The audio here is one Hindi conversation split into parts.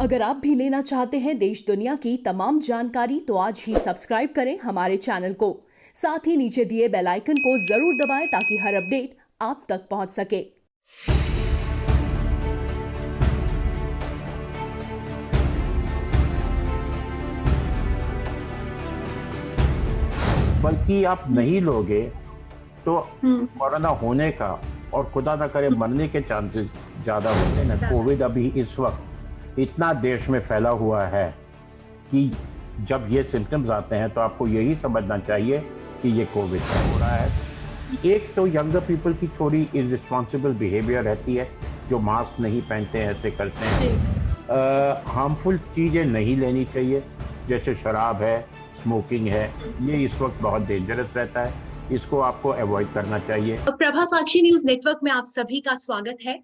अगर आप भी लेना चाहते हैं देश दुनिया की तमाम जानकारी तो आज ही सब्सक्राइब करें हमारे चैनल को। साथ ही नीचे दिए बेल आइकन को जरूर दबाएं ताकि हर अपडेट आप तक पहुंच सके। बल्कि आप नहीं लोगे तो कोरोना होने का और खुदा ना करे मरने के चांसेस ज्यादा होते हैं ना। कोविड अभी इस वक्त इतना देश में फैला हुआ है कि जब ये सिम्टम्स आते हैं तो आपको यही समझना चाहिए कि ये कोविड हो रहा है। एक तो यंगर पीपल की थोड़ी इररिस्पॉन्सिबल बिहेवियर रहती है, जो मास्क नहीं पहनते हैं, ऐसे करते हैं। हार्मफुल चीज़ें नहीं लेनी चाहिए, जैसे शराब है, स्मोकिंग है, ये इस वक्त बहुत डेंजरस रहता है, इसको आपको अवॉइड करना चाहिए। प्रभा साक्षी न्यूज नेटवर्क में आप सभी का स्वागत है।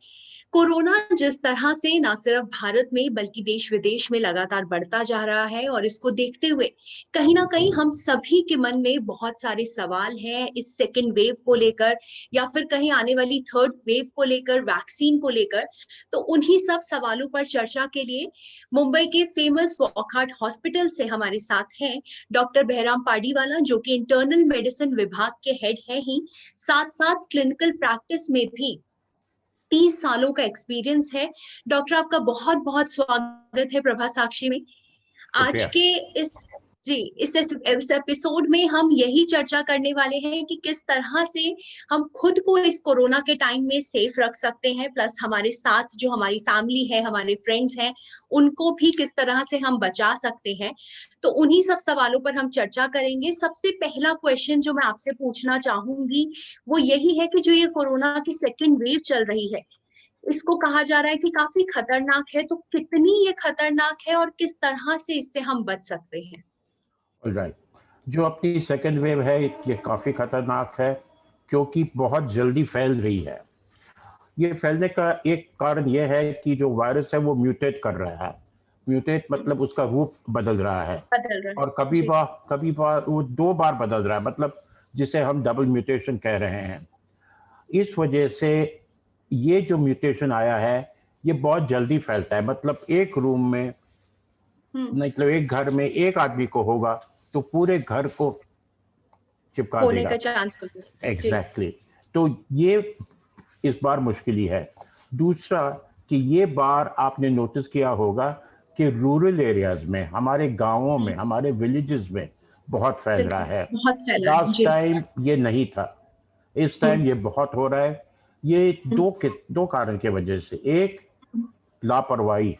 कोरोना जिस तरह से न सिर्फ भारत में बल्कि देश विदेश में लगातार बढ़ता जा रहा है और इसको देखते हुए कहीं ना कहीं हम सभी के मन में बहुत सारे सवाल हैं इस सेकेंड वेव को लेकर या फिर कहीं आने वाली थर्ड वेव को लेकर, वैक्सीन को लेकर। तो उन्हीं सब सवालों पर चर्चा के लिए मुंबई के फेमस वॉकहार्ट हॉस्पिटल से हमारे साथ हैं डॉक्टर बहराम पार्डीवाला, जो कि इंटरनल मेडिसिन विभाग के हेड है ही, साथ साथ क्लिनिकल प्रैक्टिस में भी 30 सालों का एक्सपीरियंस है। डॉक्टर, आपका बहुत बहुत स्वागत है प्रभा साक्षी में। आज के इस एपिसोड में हम यही चर्चा करने वाले हैं कि किस तरह से हम खुद को इस कोरोना के टाइम में सेफ रख सकते हैं, प्लस हमारे साथ जो हमारी फैमिली है, हमारे फ्रेंड्स हैं, उनको भी किस तरह से हम बचा सकते हैं। तो उन्हीं सब सवालों पर हम चर्चा करेंगे। सबसे पहला क्वेश्चन जो मैं आपसे पूछना चाहूंगी वो यही है कि जो ये कोरोना की सेकेंड वेव चल रही है, इसको कहा जा रहा है कि काफी खतरनाक है, तो कितनी ये खतरनाक है और किस तरह से इससे हम बच सकते हैं? राइट, जो अपनी सेकेंड वेव है ये काफ़ी खतरनाक है, क्योंकि बहुत जल्दी फैल रही है। ये फैलने का एक कारण ये है कि जो वायरस है वो म्यूटेट कर रहा है। म्यूटेट मतलब उसका रूप बदल रहा है, और कभी बार वो 2 बार बदल रहा है, मतलब जिसे हम डबल म्यूटेशन कह रहे हैं। इस वजह से ये जो म्यूटेशन आया है ये बहुत जल्दी फैलता है, मतलब एक रूम में, मतलब एक घर में एक आदमी को होगा तो पूरे घर को चिपका होने देगा। का चांस होता है। एग्जैक्टली। तो ये इस बार मुश्किल ही है। दूसरा कि ये बार आपने नोटिस किया होगा कि रूरल एरियाज में, हमारे गांवों में, हमारे विलेजेस में बहुत फैल रहा है। बहुत फैला है लास्ट जी। टाइम ये नहीं था, इस टाइम ये बहुत हो रहा है। ये दो कारण की वजह से। एक, लापरवाही।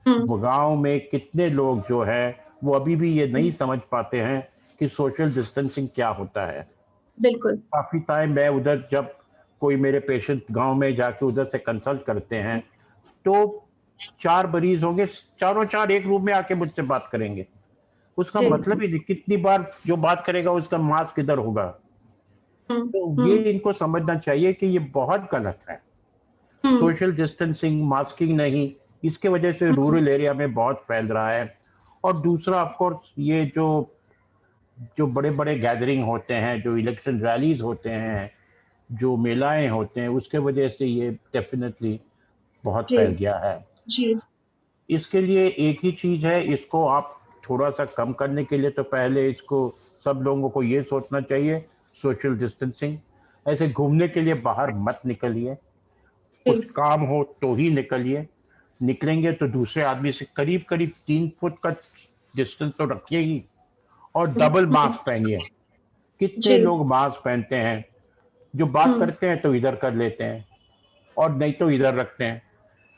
गांव में कितने लोग जो है वो अभी भी ये नहीं समझ पाते हैं कि सोशल डिस्टेंसिंग क्या होता है। बिल्कुल। काफी टाइम मैं उधर, जब कोई मेरे पेशेंट गांव में जाके उधर से कंसल्ट करते हैं तो 4 मरीज होंगे, चारों चार एक रूम में आके मुझसे बात करेंगे। उसका मतलब ही नहीं, कितनी बार जो बात करेगा उसका मास्क किधर होगा। तो ये इनको समझना चाहिए कि ये बहुत गलत है। सोशल डिस्टेंसिंग, मास्किंग नहीं, इसके वजह से रूरल एरिया में बहुत फैल रहा है। और दूसरा ऑफ कोर्स ये जो जो बड़े बड़े गैदरिंग होते हैं, जो इलेक्शन रैलीज होते हैं, जो मेलाएं होते हैं, उसके वजह से ये डेफिनेटली बहुत फैल गया है। जी। इसके लिए एक ही चीज है, इसको आप थोड़ा सा कम करने के लिए तो पहले इसको सब लोगों को ये सोचना चाहिए, सोशल डिस्टेंसिंग। ऐसे घूमने के लिए बाहर मत निकलिए, कुछ काम हो तो ही निकलिए। निकलेंगे तो दूसरे आदमी से करीब करीब 3 फुट का डिस्टेंस तो रखिए ही, और डबल मास्क पहनिए। कितने लोग मास्क पहनते हैं, जो बात करते हैं तो इधर कर लेते हैं और नहीं तो इधर रखते हैं।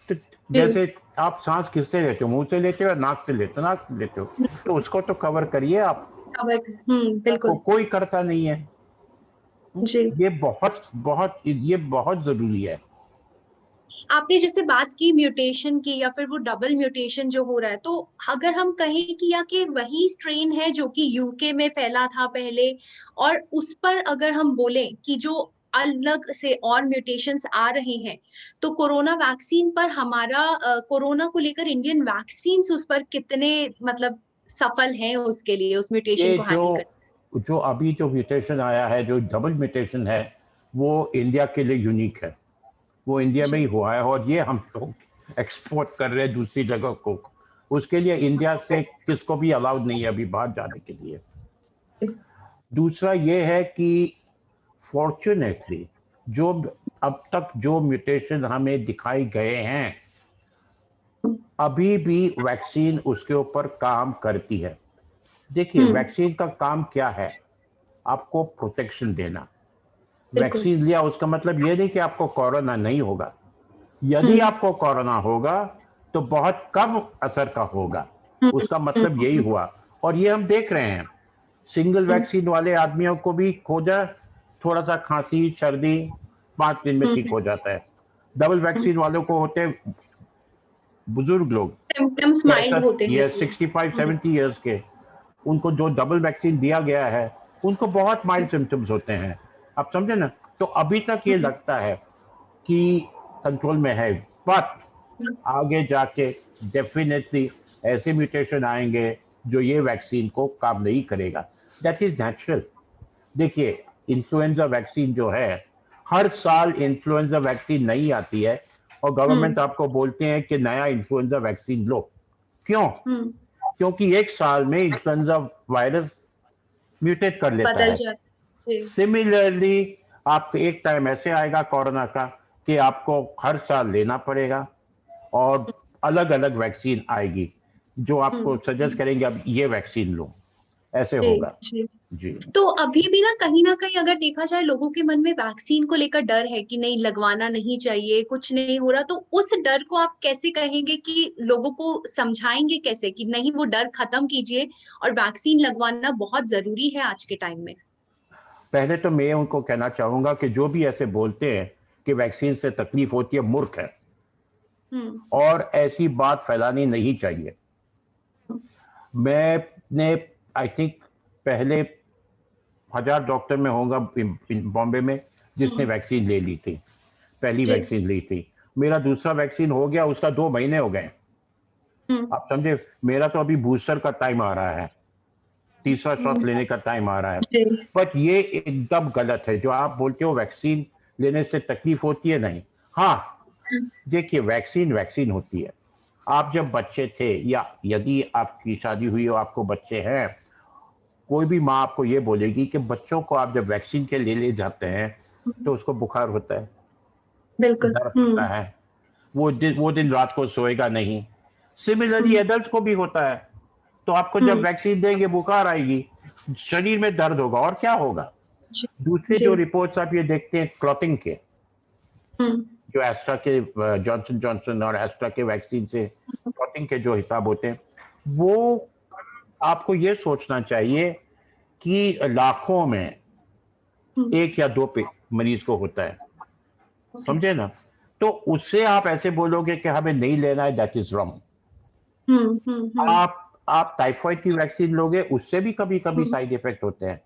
तो जैसे आप सांस किससे लेते हो, मुंह से लेते हो या नाक से लेते हो? नाक से लेते हो तो उसको तो कवर करिए आप। बिल्कुल। कोई करता नहीं है। जी। ये बहुत जरूरी है। आपने जैसे बात की म्यूटेशन की या फिर वो डबल म्यूटेशन जो हो रहा है, तो अगर हम कहें कि या कि वही स्ट्रेन है जो कि यूके में फैला था पहले, और उस पर अगर हम बोलें कि जो अलग से और म्यूटेशंस आ रहे हैं, तो कोरोना वैक्सीन पर हमारा कोरोना को लेकर इंडियन वैक्सीन उस पर कितने मतलब सफल हैं उसके लिए, उस म्यूटेशन ये को हैंडल कर? जो अभी जो म्यूटेशन आया है, जो डबल म्यूटेशन है, वो इंडिया के लिए यूनिक है। वो इंडिया में ही हुआ है, और ये हम लोग एक्सपोर्ट कर रहे हैं दूसरी जगह को, उसके लिए इंडिया से किसको भी अलाउड नहीं है अभी बाहर जाने के लिए। दूसरा ये है कि फॉर्चुनेटली जो अब तक जो म्यूटेशन हमें दिखाई गए हैं, अभी भी वैक्सीन उसके ऊपर काम करती है। देखिए वैक्सीन का काम क्या है, आपको प्रोटेक्शन देना। वैक्सीन लिया उसका मतलब ये नहीं कि आपको कोरोना नहीं होगा। यदि आपको कोरोना होगा तो बहुत कम असर का होगा, उसका मतलब यही हुआ। और ये हम देख रहे हैं, सिंगल वैक्सीन वाले आदमियों को भी खोजा, थोड़ा सा खांसी सर्दी 5 दिन में ठीक हो जाता है। डबल वैक्सीन वालों को होते बुजुर्ग लोग, सिम्टम्स माइल्ड होते हैं। ये 65-70 इयर्स के, उनको जो डबल वैक्सीन दिया गया है उनको बहुत माइल्ड सिम्टम्स होते हैं, आप समझे ना। तो अभी तक ये लगता है कि कंट्रोल में है, बट आगे जाके डेफिनेटली ऐसे म्यूटेशन आएंगे जो ये वैक्सीन को काम नहीं करेगा। That is natural. देखिए इन्फ्लुएंजा वैक्सीन जो है, हर साल इन्फ्लुएंजा वैक्सीन नहीं आती है और गवर्नमेंट आपको बोलते हैं कि नया इन्फ्लुएंजा वैक्सीन लो। क्यों? क्योंकि एक साल में इन्फ्लुएंजा वायरस म्यूटेट कर लेता बदल है। जाता है। सिमिलरली आपको एक टाइम ऐसे आएगा कोरोना का कि आपको हर साल लेना पड़ेगा और अलग अलग वैक्सीन आएगी जो आपको सजेस्ट करेंगे अब ये वैक्सीन लो, ऐसे होगा। जी। तो अभी भी ना कहीं अगर देखा जाए लोगों के मन में वैक्सीन को लेकर डर है कि नहीं लगवाना नहीं चाहिए, कुछ नहीं हो रहा, तो उस डर को आप कैसे कहेंगे कि लोगों को समझाएंगे कैसे कि नहीं वो डर खत्म कीजिए और वैक्सीन लगवाना बहुत जरूरी है आज के टाइम में? पहले तो मैं उनको कहना चाहूंगा कि जो भी ऐसे बोलते हैं कि वैक्सीन से तकलीफ होती है, मूर्ख है और ऐसी बात फैलानी नहीं चाहिए। मैंने आई थिंक पहले 1000 डॉक्टर में होगा बॉम्बे में जिसने वैक्सीन ले ली थी, पहली वैक्सीन ली थी। मेरा दूसरा वैक्सीन हो गया, उसका 2 महीने हो गए। आप समझे, मेरा तो अभी बूस्टर का टाइम आ रहा है, तीसरा शॉट लेने का टाइम आ रहा है। बट ये एकदम गलत है जो आप बोलते हो वैक्सीन लेने से तकलीफ होती है, नहीं। हाँ देखिए वैक्सीन वैक्सीन होती है। आप जब बच्चे थे या यदि आपकी शादी हुई हो, आपको बच्चे हैं, कोई भी माँ आपको ये बोलेगी कि बच्चों को आप जब वैक्सीन के लिए ले जाते हैं तो उसको बुखार होता है, बिल्कुल दर्द होता है, वो दिन रात को सोएगा नहीं। सिमिलरली एडल्ट को भी होता है। तो आपको जब वैक्सीन देंगे बुखार आएगी, शरीर में दर्द होगा और क्या होगा। दूसरे जो रिपोर्ट्स आप ये देखते हैं क्लॉटिंग के, जो एस्ट्रा के जॉनसन जॉनसन और एस्ट्रा के वैक्सीन से क्लॉटिंग के जो हिसाब होते हैं, वो आपको ये सोचना चाहिए कि लाखों में 1 या 2 मरीज को होता है, समझे ना। तो उससे आप ऐसे बोलोगे कि हमें नहीं लेना है, दैट इज रॉन्ग। आप टाइफाइड की वैक्सीन लोगे, उससे भी कभी कभी साइड इफेक्ट होते हैं।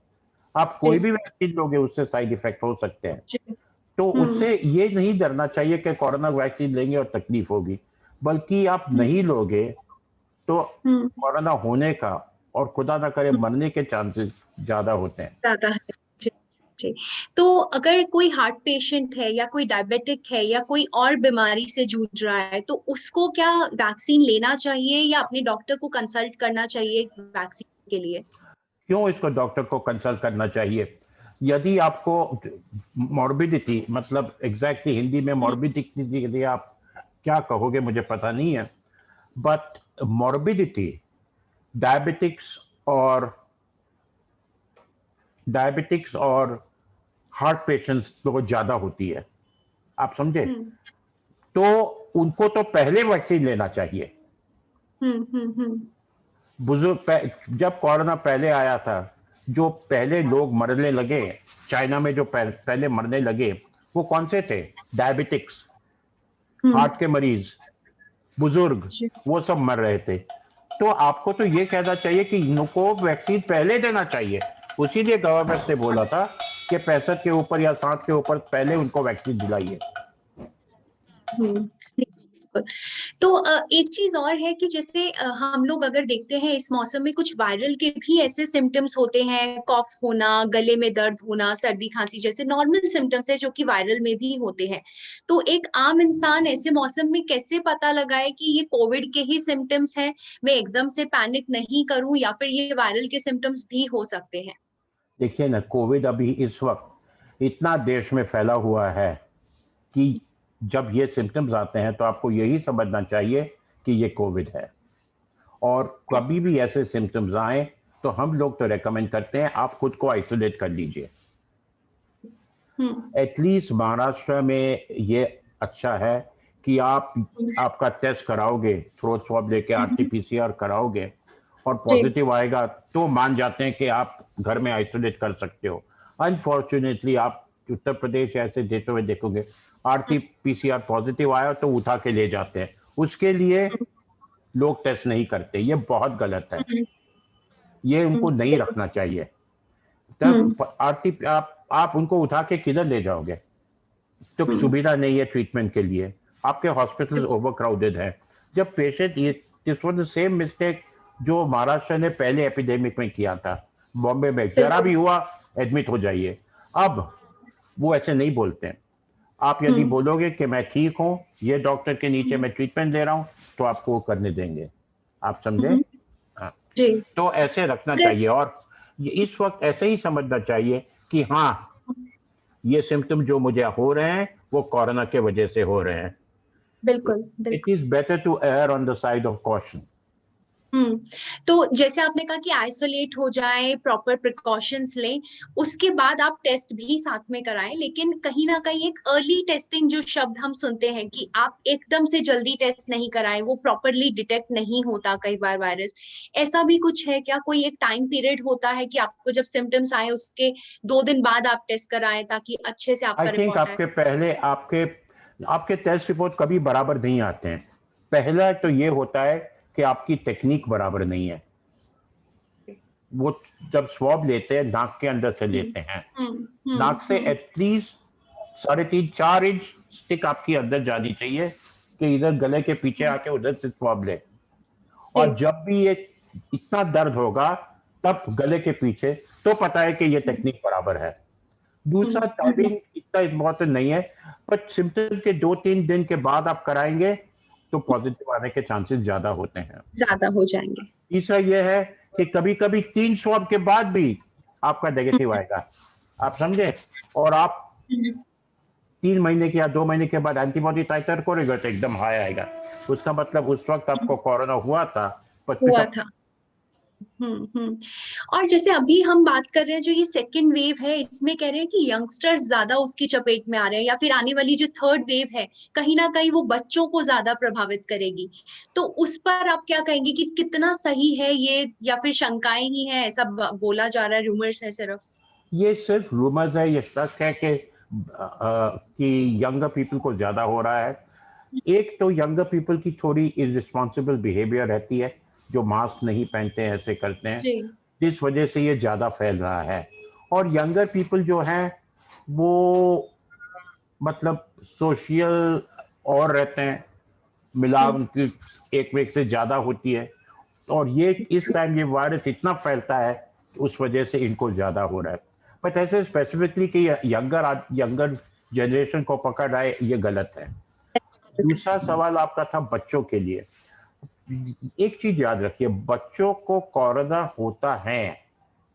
आप कोई भी वैक्सीन लोगे उससे साइड इफेक्ट हो सकते हैं। तो उससे ये नहीं डरना चाहिए कि कोरोना वैक्सीन लेंगे और तकलीफ होगी, बल्कि आप नहीं लोगे तो कोरोना होने का और खुदा ना करे मरने के चांसेस ज्यादा होते हैं। ज्यादा है। जी। तो अगर कोई हार्ट पेशेंट है या कोई डायबिटिक है या कोई और बीमारी से जूझ रहा है तो उसको क्या वैक्सीन लेना चाहिए या अपने डॉक्टर को कंसल्ट करना चाहिए वैक्सीन के लिए? क्यों इसको डॉक्टर को कंसल्ट करना चाहिए? यदि आपको मॉर्बिडिटी, मतलब एग्जैक्टली हिंदी में मॉर्बिडिटी के लिए आप क्या कहोगे मुझे पता नहीं है, बट मॉर्बिडिटी डायबिटिक्स और हार्ट पेशेंट्स बहुत ज्यादा होती है, आप समझे। तो उनको तो पहले वैक्सीन लेना चाहिए। बुजुर्ग, जब कोरोना पहले आया था, जो पहले लोग मरने लगे चाइना में, जो पहले मरने लगे वो कौन से थे? डायबिटिक्स, हार्ट के मरीज, बुजुर्ग, वो सब मर रहे थे। तो आपको तो ये कहना चाहिए कि इनको वैक्सीन पहले देना चाहिए। उसीलिए गवर्नमेंट ने बोला था कि 65 के ऊपर या 60 के ऊपर पहले उनको वैक्सीन दिलाइए। तो एक चीज और है कि जैसे हम लोग अगर देखते हैं इस मौसम में कुछ वायरल के भी ऐसे सिम्टम्स होते हैं, कॉफ होना, गले में दर्द होना, सर्दी खांसी जैसे नॉर्मल सिम्टम्स है जो कि वायरल में भी होते हैं। तो एक आम इंसान ऐसे मौसम में कैसे पता लगाए कि ये कोविड के ही सिम्टम्स हैं, मैं एकदम से पैनिक नहीं करूं या फिर ये वायरल के सिम्टम्स भी हो सकते हैं? देखिए ना, कोविड अभी इस वक्त इतना देश में फैला हुआ है कि जब ये सिम्टम्स आते हैं तो आपको यही समझना चाहिए कि ये कोविड है। और कभी भी ऐसे सिम्टम्स आए तो हम लोग तो रेकमेंड करते हैं आप खुद को आइसोलेट कर लीजिए। एटलीस्ट महाराष्ट्र में ये अच्छा है कि आप आपका टेस्ट कराओगे, थ्रोट स्वैब लेके आरटीपीसीआर कराओगे और जी। पॉजिटिव आएगा तो मान जाते हैं कि आप घर में आइसोलेट कर सकते हो। अनफॉर्चुनेटली आप उत्तर प्रदेश ऐसे देते हुए देखोगे, आरटीपीसीआर पॉजिटिव आया तो उठा के ले जाते हैं, उसके लिए लोग टेस्ट नहीं करते। ये बहुत गलत है, ये उनको नहीं रखना चाहिए। तब आरटी आप उनको उठा के किधर ले जाओगे? तो सुविधा नहीं है ट्रीटमेंट के लिए, आपके हॉस्पिटल ओवर क्राउडेड है। जब पेशेंट ये this was the same mistake जो महाराष्ट्र ने पहले एपिडेमिक में किया था, बॉम्बे में जरा भी हुआ एडमिट हो जाइए। अब वो ऐसे नहीं बोलते हैं। आप यदि बोलोगे कि मैं ठीक हूं, ये डॉक्टर के नीचे मैं ट्रीटमेंट दे रहा हूं, तो आपको वो करने देंगे। आप समझे? हाँ। जी। तो ऐसे रखना अगर चाहिए और इस वक्त ऐसे ही समझना चाहिए कि हाँ, ये सिम्टम जो मुझे हो रहे हैं वो कोरोना के वजह से हो रहे हैं। बिल्कुल इट बिल्कुल। Is better to err on the side of caution. Hmm. तो जैसे आपने कहा कि आइसोलेट हो जाए, प्रॉपर प्रिकॉशंस लें, उसके बाद आप टेस्ट भी साथ में कराएं, लेकिन कहीं ना कहीं एक अर्ली टेस्टिंग जो शब्द हम सुनते हैं कि आप एकदम से जल्दी टेस्ट नहीं कराएं, वो प्रॉपरली डिटेक्ट नहीं होता कई बार वायरस, ऐसा भी कुछ है क्या? कोई एक टाइम पीरियड होता है कि आपको जब सिम्टम्स आए उसके 2 दिन बाद आप टेस्ट कराएं ताकि अच्छे से आई आपका थिंक रिपोर्ट आए? आपके पहले आपके टेस्ट रिपोर्ट कभी बराबर नहीं आते हैं। पहला तो ये होता है कि आपकी टेक्निक बराबर नहीं है। वो जब स्वॉब लेते हैं नाक के अंदर से लेते हैं, नाक से हम्म। एटलीस्ट 3.5-4 इंच स्टिक आपकी अंदर जानी चाहिए कि इधर गले के पीछे आके उधर से स्वॉब ले। और जब भी ये इतना दर्द होगा तब गले के पीछे, तो पता है कि ये टेक्निक बराबर है। दूसरा, टाइमिंग इतना इम्पोर्टेंट नहीं है, पर सिम्टम के 2-3 दिन के बाद आप कराएंगे तो पॉजिटिव आने के चांसेस ज्यादा होते हैं। ज्यादा हो जाएंगे। तीसरा यह है कि कभी कभी 3 स्वैब के बाद भी आपका नेगेटिव आएगा, आप समझे? और आप 3 महीने के या 2 महीने के बाद एंटीबॉडी टाइटर करेगा तो एकदम हाई आएगा, उसका मतलब उस वक्त आपको कोरोना हुआ था पर हुआ पिकअप। था। और जैसे अभी हम बात कर रहे हैं जो ये सेकेंड वेव है, इसमें कह रहे हैं कि यंगस्टर्स ज्यादा उसकी चपेट में आ रहे हैं, या फिर आने वाली जो थर्ड वेव है कहीं ना कहीं वो बच्चों को ज्यादा प्रभावित करेगी। तो उस पर आप क्या कहेंगे कि कितना सही है ये, या फिर शंकाएं ही है, ऐसा बोला जा रहा है, रूमर्स है सिर्फ? ये सिर्फ रूमर्स है, ये शक है कि यंगर पीपल को ज्यादा हो रहा है। एक तो यंगर पीपल की थोड़ी इररिस्पॉन्सिबल बिहेवियर रहती है, जो मास्क नहीं पहनते हैं, ऐसे करते हैं, जी। जिस वजह से ये ज्यादा फैल रहा है। और यंगर पीपल जो हैं वो मतलब सोशल और रहते हैं, मिलाव उनकी एक वेग से ज्यादा होती है, और ये इस टाइम ये वायरस इतना फैलता है उस वजह से इनको ज्यादा हो रहा है। बट ऐसे स्पेसिफिकली कि यंगर जनरेशन को पकड़ रहा है, ये गलत है। दूसरा सवाल आपका था बच्चों के लिए। एक चीज याद रखिए, बच्चों को कोरोना होता है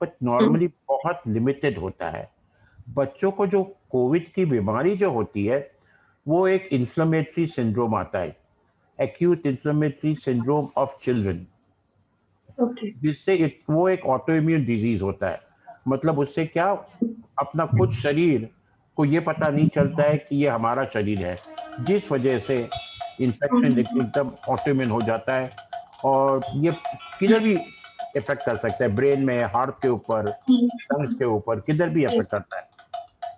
बट नॉर्मली बहुत लिमिटेड होता है। बच्चों को जो कोविड की बीमारी जो होती है वो एक इन्फ्लेमेटरी सिंड्रोम आता है, acute inflammatory syndrome of children, okay. जिससे वो एक ऑटो इम्यून डिजीज होता है। मतलब उससे क्या, अपना खुद शरीर को ये पता नहीं चलता है कि ये हमारा शरीर है, जिस वजह से इन्फेक्शन एकदम ऑटो इम्यून हो जाता है। और ये किधर भी इफेक्ट कर सकता है, ब्रेन में, हार्ट के ऊपर, लंग्स के ऊपर, किधर भी इफेक्ट करता है।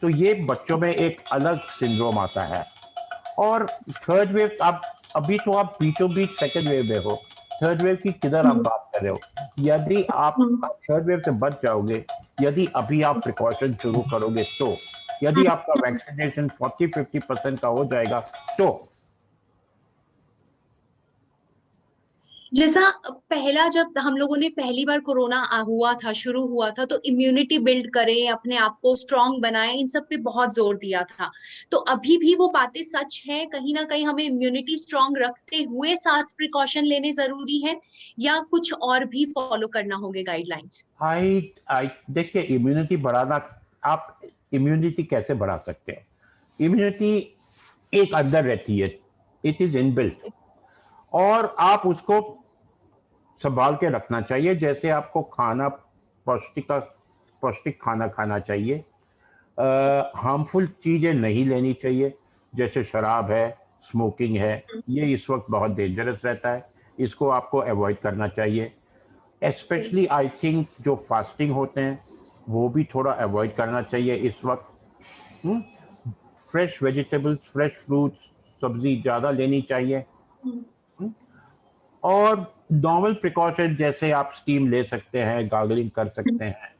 तो ये बच्चों में एक अलग सिंड्रोम आता है। और थर्ड वेव, आप अभी तो आप बीचों बीच सेकेंड वेव में हो, थर्ड वेव की किधर आप बात कर रहे हो? यदि आप थर्ड वेव से बच जाओगे, यदि अभी आप प्रिकॉशन शुरू करोगे, तो यदि आपका वैक्सीनेशन 40-50% का हो जाएगा, तो जैसा पहला जब हम लोगों ने पहली बार कोरोना हुआ था, शुरू हुआ था, तो इम्यूनिटी बिल्ड करें, अपने आप को स्ट्रांग बनाएं, इन सब पे बहुत जोर दिया था। तो अभी भी वो बातें सच है? कहीं ना कहीं हमें इम्यूनिटी स्ट्रांग रखते हुए साथ प्रिकॉशन लेने जरूरी है, या कुछ और भी फॉलो करना होंगे गाइडलाइंस? आई देखिए, इम्यूनिटी बढ़ाना, आप इम्यूनिटी कैसे बढ़ा सकते हैं? इम्यूनिटी एक अंदर रहती है, इट इज इनबिल्ट, और आप उसको संभाल के रखना चाहिए। जैसे आपको खाना पौष्टिक खाना खाना चाहिए, हार्मफुल चीजें नहीं लेनी चाहिए, जैसे शराब है, स्मोकिंग है, ये इस वक्त बहुत डेंजरस रहता है, इसको आपको अवॉइड करना चाहिए। एस्पेशली आई थिंक जो फास्टिंग होते हैं वो भी थोड़ा अवॉइड करना चाहिए इस वक्त। फ्रेश वेजिटेबल्स, फ्रेश फ्रूट्स, सब्जी ज़्यादा लेनी चाहिए। हम्म, और नॉर्मल प्रिकॉशन जैसे आप स्टीम ले सकते हैं, गार्गलिंग कर सकते हैं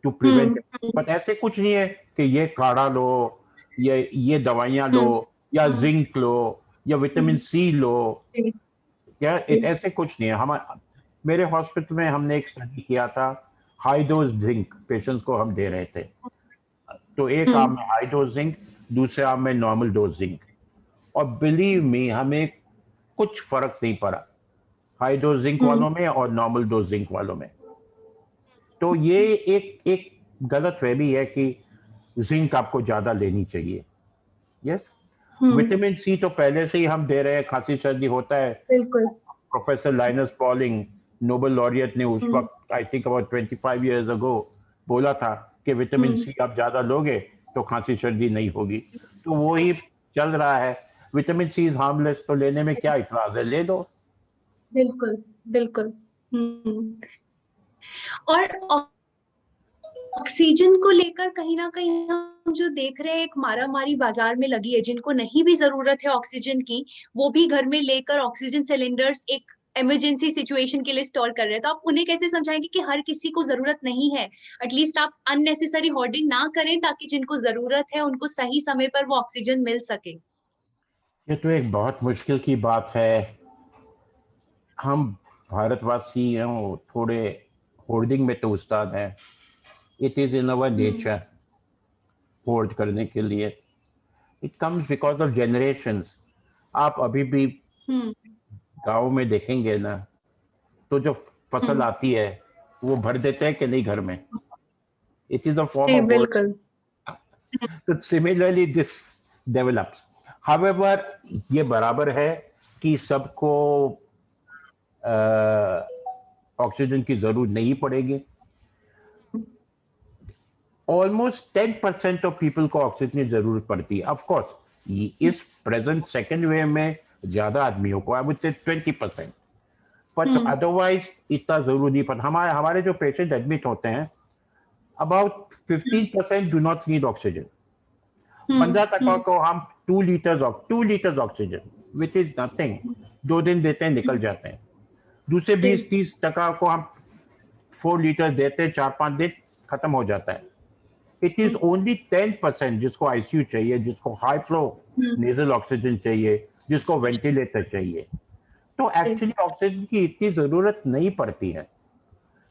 टू प्रिवेंट। हम्म। बट ऐसे कुछ नहीं है कि ये काढ़ा लो, ये दवाइयाँ लो, हम्म। या जिंक लो, या विटामिन सी लो, हम्म। या ऐसे कुछ नहीं है। हम मेरे हॉस्पिटल में हमने एक स्टडी किया था, हाई डोज जिंक पेशेंट्स को हम दे रहे थे। तो एक आर्म हम्म। में हाई डोज जिंक, दूसरे आर्म में नॉर्मल डोज जिंक, और बिलीव मी हमें कुछ फर्क नहीं पड़ा हाई डोज जिंक हम्म। वालों में और नॉर्मल डोज जिंक वालों में। तो ये एक एक गलत फहमी है कि जिंक आपको ज्यादा लेनी चाहिए। यस, हम्म। विटामिन सी तो पहले से ही हम दे रहे हैं, खांसी सर्दी होता है। बिल्कुल। Professor Linus Pauling, Nobel laureate ने उस हम्म। वक्त I think about 25 years ago बोला था कि विटामिन हम्म। सी आप ज्यादा लोगे तो खांसी सर्दी नहीं होगी। तो वो ही चल रहा है। विटामिन सी इज हार्मलेस, तो लेने में क्या इतराज है, ले दो। बिल्कुल। बिल्कुल। हम्म। और ऑक्सीजन को लेकर कहीं ना कहीं हम जो देख रहे हैं, एक मारामारी बाजार में लगी है। जिनको नहीं भी जरूरत है ऑक्सीजन की, वो भी घर में लेकर ऑक्सीजन सिलेंडर्स एक इमरजेंसी सिचुएशन के लिए स्टोर कर रहे हैं। तो आप उन्हें कैसे समझाएंगे कि हर किसी को जरूरत नहीं है? एटलीस्ट आप अननेसेसरी होर्डिंग ना करें, ताकि जिनको जरूरत है उनको सही समय पर वो ऑक्सीजन मिल सके। ये तो एक बहुत मुश्किल की बात है। हम भारतवासी हैं, थोड़े होर्डिंग में तो उस्ताद हैं। It is in our hmm. Nature horde करने के लिए। It comes because of generations. आप अभी भी हम्म। गांव में देखेंगे ना, तो जो फसल हम्म। आती है वो भर देते हैं कि नहीं घर में। It is a form G of hoard. बिल्कुल। तो सिमिलरली दिस डेवलप्स। हाउएवर, ये बराबर है कि सबको ऑक्सीजन की जरूरत नहीं पड़ेगी। ऑलमोस्ट 10% ऑफ पीपल को ऑक्सीजन की जरूरत पड़ती है। ऑफ कोर्स इस प्रेजेंट सेकेंड वेव में ज्यादा आदमियों को, I would say 20%, but hmm. Otherwise इतना जरूरी नहीं। पर हमारे हमारे जो पेशेंट एडमिट होते हैं, about 15% do not need oxygen. Hmm. 15% को हम 2 litres oxygen, which is nothing, 2 दिन देते हैं निकल जाते हैं। दूसरे जी। 20-30% को हम 4 लीटर देते हैं, 4-5 दिन खत्म हो जाता है। इट इज ओनली 10% जिसको आईसीयू चाहिए, जिसको हाई फ्लो हम्म। नेजल ऑक्सीजन चाहिए, जिसको वेंटिलेटर चाहिए। तो जी। एक्चुअली ऑक्सीजन की इतनी जरूरत नहीं पड़ती है।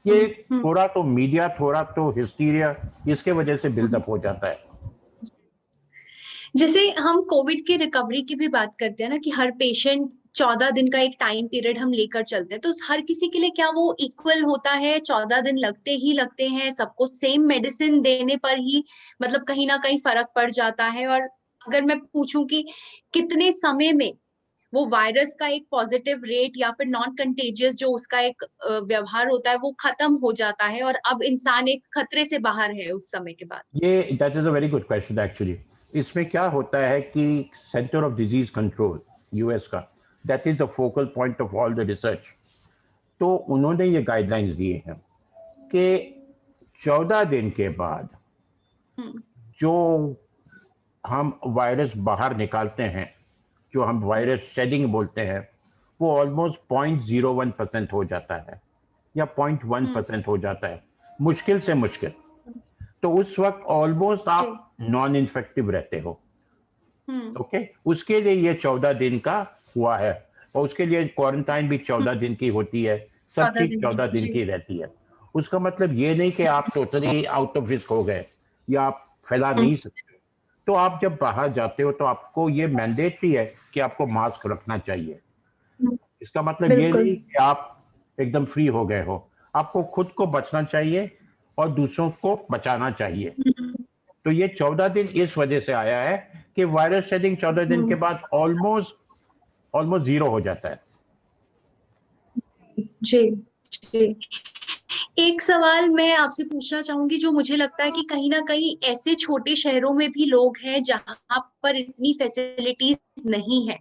ये हम्म। हम्म। थोड़ा तो मीडिया, थोड़ा तो हिस्टीरिया, इसके वजह से हम्म। बिल्डअप हो जाता है। जैसे हम कोविड की रिकवरी की भी बात करते हैं ना, कि हर पेशेंट 14 दिन का एक टाइम पीरियड हम लेकर चलते हैं, तो हर किसी के लिए क्या वो इक्वल होता है? 14 दिन लगते हैं सबको सेम मेडिसिन देने पर ही, मतलब कहीं ना कहीं फर्क पड़ जाता है? और अगर मैं पूछूं कि कितने समय में वो वायरस का एक पॉजिटिव रेट या फिर नॉन कंटेजियस जो उसका एक व्यवहार होता है वो खत्म हो जाता है, और अब इंसान एक खतरे से बाहर है उस समय के बाद? ये that is a very good question actually. इसमें क्या होता है कि centre of disease control US का, that is the focal point of all the research. तो उन्होंने ये गाइडलाइंस दिए हैं कि 14 दिन के बाद हम्म। जो हम वायरस बाहर निकालते हैं, जो हम वायरस शेडिंग बोलते हैं, वो ऑलमोस्ट 0.01% हो जाता है, या 0.1% हो जाता है, मुश्किल से मुश्किल। तो उस वक्त ऑलमोस्ट जी। आप नॉन इन्फेक्टिव रहते हो। हम्म। ओके, उसके लिए ये 14 दिन का हुआ है। और उसके लिए क्वारंटाइन भी 14 दिन की होती है, सब 14 चीज दिन 14 दिन जी की रहती है। उसका मतलब ये नहीं कि आप टोटली आउट ऑफ रिस्क हो गए या आप फैला नहीं सकते। तो आप जब बाहर जाते हो तो आपको ये मैंडेटरी है कि आपको मास्क रखना चाहिए। इसका मतलब ये बिल्कुल नहीं कि आप एकदम फ्री हो गए हो। आपको खुद को बचना चाहिए और दूसरों को बचाना चाहिए। तो ये 14 दिन इस वजह से आया है कि वायरस शेडिंग 14 दिन के बाद ऑलमोस्ट ऑलमोस्ट जीरो हो जाता है। जी जी। एक सवाल मैं आपसे पूछना चाहूंगी जो मुझे लगता है कि कहीं ना कहीं ऐसे छोटे शहरों में भी लोग हैं जहां पर इतनी फैसिलिटीज नहीं है,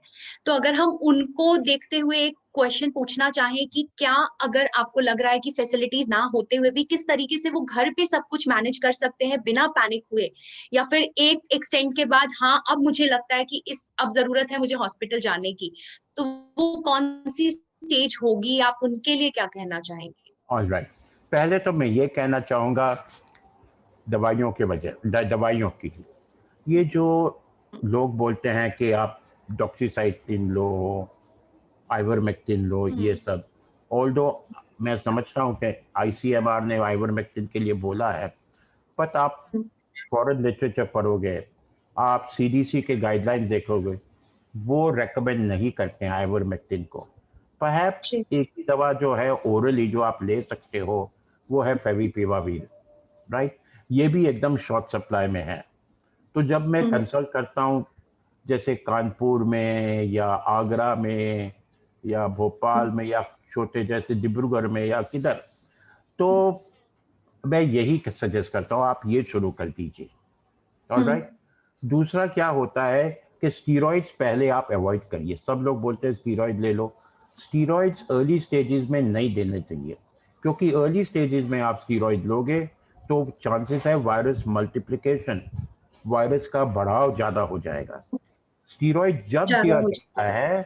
तो अगर हम उनको देखते हुए एक क्वेश्चन पूछना चाहें कि क्या, अगर आपको लग रहा है कि फैसिलिटीज ना होते हुए भी किस तरीके से वो घर पे सब कुछ मैनेज कर सकते हैं बिना पैनिक हुए, या फिर एक एक्सटेंट के बाद हाँ अब मुझे लगता है कि इस अब जरूरत है मुझे हॉस्पिटल जाने की, तो वो कौन सी स्टेज होगी, आप उनके लिए क्या कहना चाहेंगे? ऑलराइट, पहले तो मैं ये कहना चाहूंगा दवाइयों के दवाइयों की, ये जो लोग बोलते हैं कि आप डॉक्सीसाइक्लिन लो, आइवरमेक्टिन लो, ये सब, ऑल्दो मैं समझता हूँ कि आईसीएमआर ने आइवरमेक्टिन के लिए बोला है, बट आप फॉरेन लिटरेचर पढ़ोगे, आप सीडीसी के गाइडलाइंस देखोगे, वो रेकमेंड नहीं करते हैं आइवरमेक्टिन को। परहैप्स जी एक ही दवा जो है ओरली जो आप ले सकते हो वो है फेविपिराविर, राइट। ये भी एकदम शॉर्ट सप्लाई में है। तो जब मैं कंसल्ट करता हूँ जैसे कानपुर में या आगरा में या भोपाल में या छोटे जैसे डिब्रूगढ़ में या किधर, तो मैं यही सजेस्ट करता हूँ आप ये शुरू कर दीजिए। ऑलराइट। दूसरा क्या होता है कि स्टीरॉइड्स पहले आप अवॉइड करिए। सब लोग बोलते हैं स्टीरॉइड ले लो, स्टीरॉइड्स अर्ली स्टेजेस में नहीं देने चाहिए, क्योंकि अर्ली स्टेजेस में आप स्टीरॉइड लोगे तो चांसेस है वायरस मल्टीप्लिकेशन, वायरस का बढ़ाव ज्यादा हो जाएगा। स्टीरॉइड जब ज्यादा दिया हो जाता है,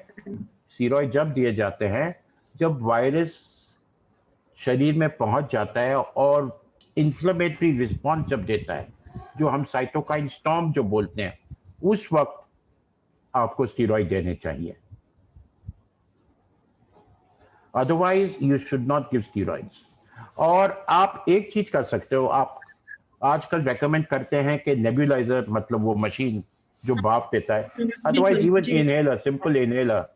स्टीरॉइड जब दिए जाते हैं जब वायरस शरीर में पहुंच जाता है और इंफ्लेमेटरी रिस्पॉन्स जब देता है, जो हम साइटोकाइन स्टॉर्म जो बोलते हैं, उस वक्त आपको स्टीरॉइड देने चाहिए। Otherwise you should not give steroids. और आप एक चीज कर सकते हो, आप आजकल रेकमेंड करते हैं कि नेबुलाइजर, मतलब वो मशीन जो भाप देता है, अदरवाइज बिल्कुल इवन जी इनहेलर, सिंपल इनहेलर,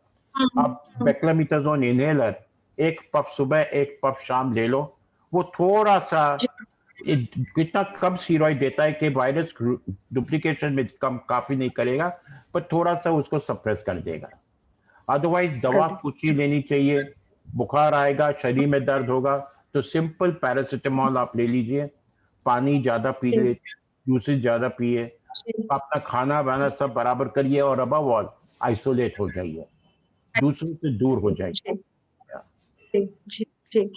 आप बेक्लामिथाजोन इनहेलर एक पफ सुबह एक पफ शाम ले लो। वो थोड़ा सा कितना कम स्टीरॉइड देता है कि वायरस डुप्लीकेशन में कम काफी नहीं करेगा, पर थोड़ा सा उसको सप्रेस कर देगा। अदरवाइज दवा करेक्ट कुछ ही लेनी चाहिए। बुखार आएगा, शरीर में दर्द होगा, तो सिंपल पैरासिटामोल आप ले लीजिए, पानी ज्यादा पी ले, जूसेस ज्यादा पिए, अपना खाना वाना सब बराबर करिए, और अबव ऑल आइसोलेट हो जाइए, दूसरों से दूर हो जाइए। जी जी जी।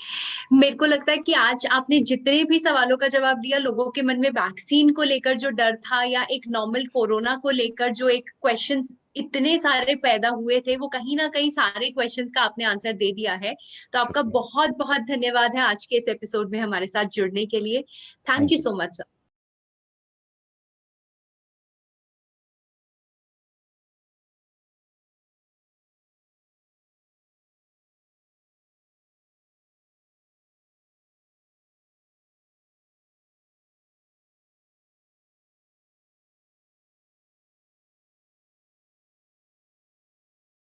मेरे को लगता है कि आज आपने जितने भी सवालों का जवाब दिया, लोगों के मन में वैक्सीन को लेकर जो डर था या एक नॉर्मल कोरोना को लेकर जो एक क्वेश्चंस इतने सारे पैदा हुए थे, वो कहीं ना कहीं सारे क्वेश्चंस का आपने आंसर दे दिया है। तो आपका शुक्रिया, बहुत बहुत धन्यवाद है आज के इस एपिसोड में हमारे साथ जुड़ने के लिए। Thank thank you you. So much sir.